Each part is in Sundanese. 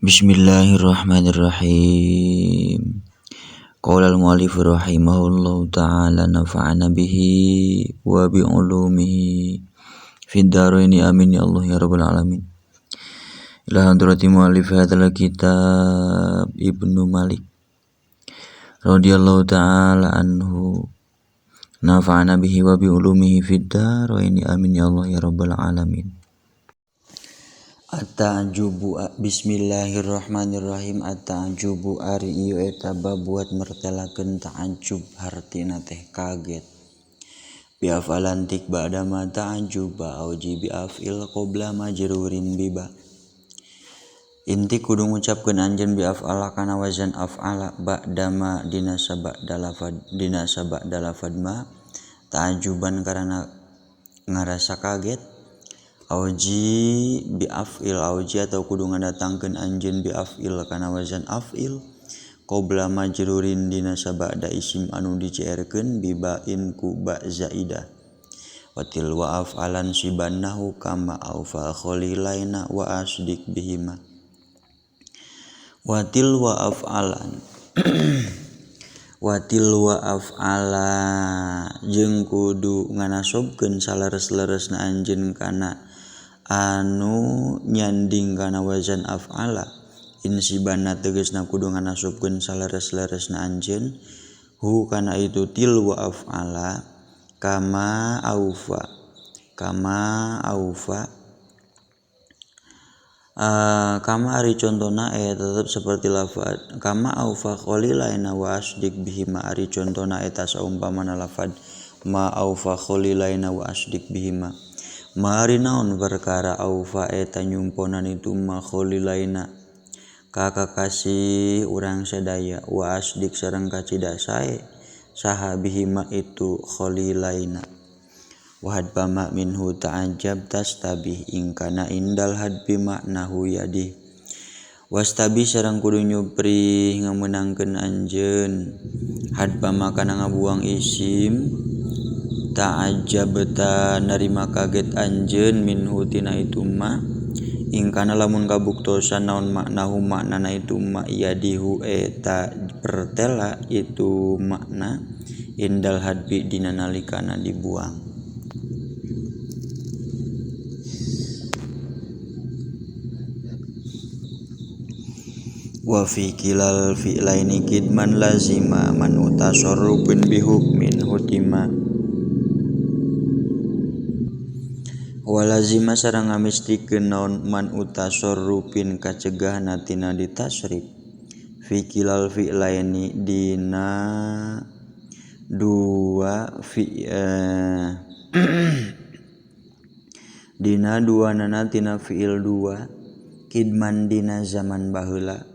Bismillahirrahmanirrahim. Qala al-mu'allif rahimahullahu ta'ala nafa'ana bihi wa bi ulumihi fid dharaini amin ya Allah ya rabbal alamin. Ila hadrati mu'allif hadzal kitab Ibnu Malik radhiyallahu ta'ala anhu nafa'ana bihi wa bi ulumihi fid dharaini amin ya Allah ya rabbal alamin. At-ta'jubu Bismillahirrahmanirrahim. At-ta'jubu ari ieu eta bab buat mertelakeun ta'ajub hartina teh kaget. Bi afalantik ba'da ma ta'juba auji bi afil qabla majrurin biba. Inti kudu ngucapkeun anjeun bi afala kana wazan afala ba'da ma dina sabada lafad ma ta'juban karena ngarasa kaget. Auji bi afil auji atau kudu ngadatangkeun anjeun bi afil kana wazan afil qabla majrurin dina sabada isim anu diceerkeun bibain ku ba zaidah watil wa afalan sibannahu kama aufa khalilaina wa asdik bihima watil wa afalan watil wa afala jeung kudu nganasobkeun saleres-leresna anjeun kana anu nyanding kana wazan af'ala insibanna tegasna kudu nganasobkeun saleres-leresna anjeun hu kana itu til wa af'ala kama aufa kama ari contona tetep seperti lafad kama aufa khalilaina wa asdik bihima ari contona eta saumpamana lafad ma aufa khalilaina wa asdik bihima mari naon perkara aufa eta nyumponan itu ma khalilaina kakasih urang sadaya wa asdik sareng kacida sae saha bihima itu khalilaina wahad bama minhu ta'ajab tastabih ingkana indal hadbi maknahu yadih wastabi sareng kudu nyupri ngameunangkeun anjeun hadba makana ngabuang isim ta'ajabta narima kaget anjeun minhu tina itu ma ingkana lamun kabuktosan naon maknahu maknana itu ma yadihu eta pertela itu makna indal hadbi dina nalikana dibuang. Wa fi kilal fi'laini kidman lazima man utasarrufun bihukmin hutima walazima sareng ngamistikeun naon man utasarrufin kacegahna tina ditasrif fi kilal fi'laini dina dua dina duanana tina fi'il dua kidman dina zaman baheula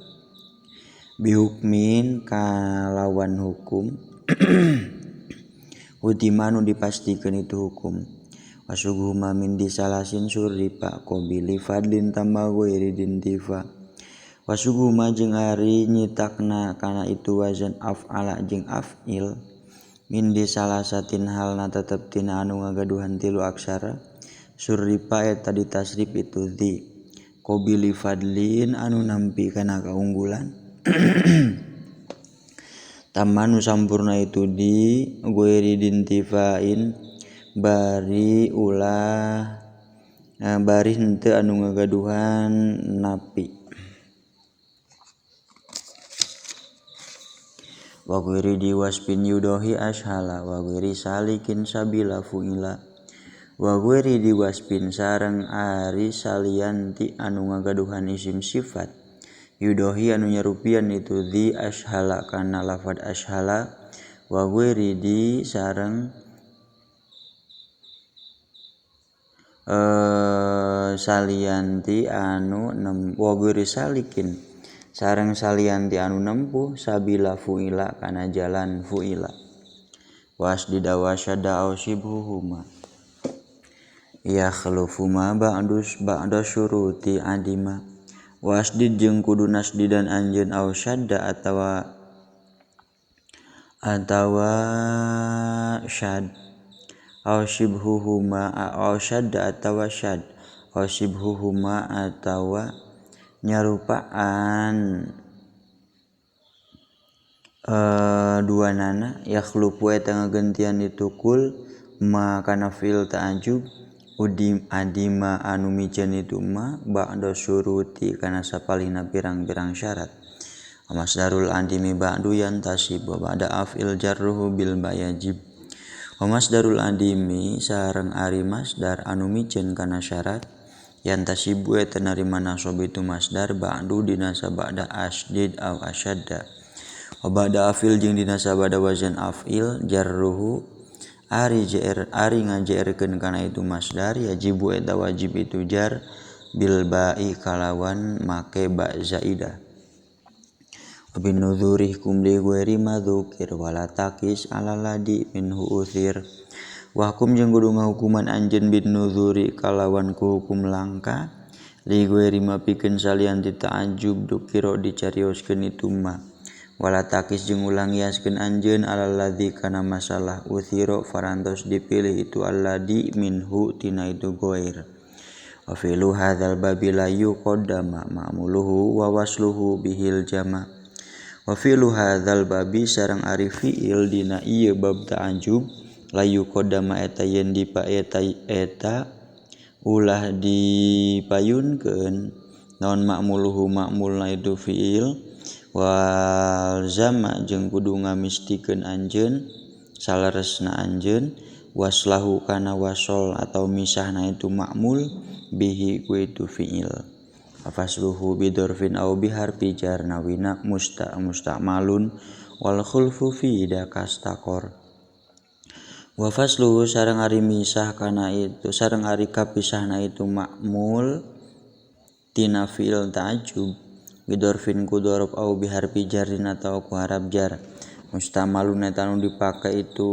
bihukmin kalawan hukum utimanu dipastikeun itu hukum wasughuma min disalasin suripa qabili fadlin tamago iridin tifa wasughuma jeung ari nyitakna kana itu wazan af'ala jeung af'il min disalasatin halna tetep tina anu ngagaduhan tilu aksara suripa eta ditasrif itu di qabili fadlin anu nampi kana kaunggulan tamanu sampurna itu di iridin tifain bari ulah bari henteu anu ngagaduhan napi wa ghairi diwaspin yudohi ashala wa ghairi salikin sabila fuila wa ghairi diwaspin sareng ari salianti anu ngagaduhan isim sifat yudohi anu nyarupian itu di ashala kana lafad ashala wa ghairi di sareng salianti anu waguri salikin sareng salianti anu nempuh sabila fuila kana jalan fuila wasdida wasyada ausibhuhuma ya khalufuma ba'da syuruti adima wasdid jeung kudu nasdidan anjeun ausyadda atawa syad aushibhuhuma ausyadda atawa syad aushibhuhuma atawa nyarupaan dua nana yakhlupu eta ngagentian ditukul ma kana fil ta'ajub udim adima anu miceun itu ma ba'da syuruti kana sapalina pirang-pirang syarat. Masdarul adimi ba'du yantasib wa ba'da af'il jarruhu bil bayajib. Masdarul adimi sareng ari masdar anu miceun kana syarat yantasibu eta narima nasab itu masdar ba'du dina sabada asdid aw asyadda. Wa ba'da af'il jeung dina sabada wazan af'il jarruhu ari ngajerkeun kana itu masdar yajibu eta wajib itu jar bil ba'i kalawan make ba zaidah. Wa bin nuzuri kumli ghairi madzukir wala takis ala ladi minhu uthir. Wa hukum jeung kudu ngahukuman anjeun bin nuzuri kalawan ku hukum langka li ghairi mapikeun salian ti ta'ajub dukiro dicarioskeun itu ma. Wala takis jeung ulang yaskeun anjeun alal ladzi kana masalah uthiro farantos dipilih itu alladzi minhu tina itu ghair. Wa fi'lu hadzal babi la yuqaddama ma'muluhu wa wasluhu bihil jama'. Wa fi'lu hadzal babi sareng ari fi'il dina ieu bab ta'ajub la yuqaddama eta yen eta ulah dipayunkeun naon ma'muluhu ma'mulna itu fi'il wal zama jeung kudu ngamistikeun anjeun saleresna anjeun waslahu kana wasol atau misahna itu ma'mul bihi ku itu fi'il. Fasluhu bidorfin aw biharfi jar nawina musta'malun wal khulfu fi dakastaqor. Wa fasluhu sareng ari misah kana itu sareng ari kapisahna itu ma'mul tina fi'il ta'ajub bidorfin ku dorob au biharfi jarin atau ku harap jar mustamalun eta anu dipake itu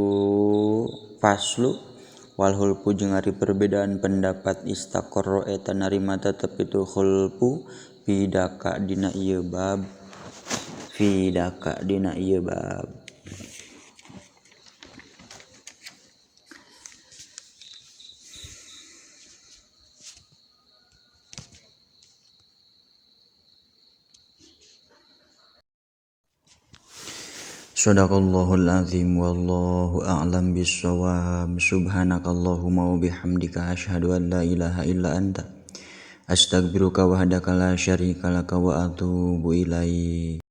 faslu wal khulfu jeung ari perbedaan pendapat istaqarra eta narima tetep itu khulfu fidaka dina ieu bab. Shadaqallahul azim wallahu a'lam bissawab. Subhanakallahumma wa bihamdika asyhadu an la ilaha illa anta astaghfiruka wahdaka la syarika laka wa atubu ilaik.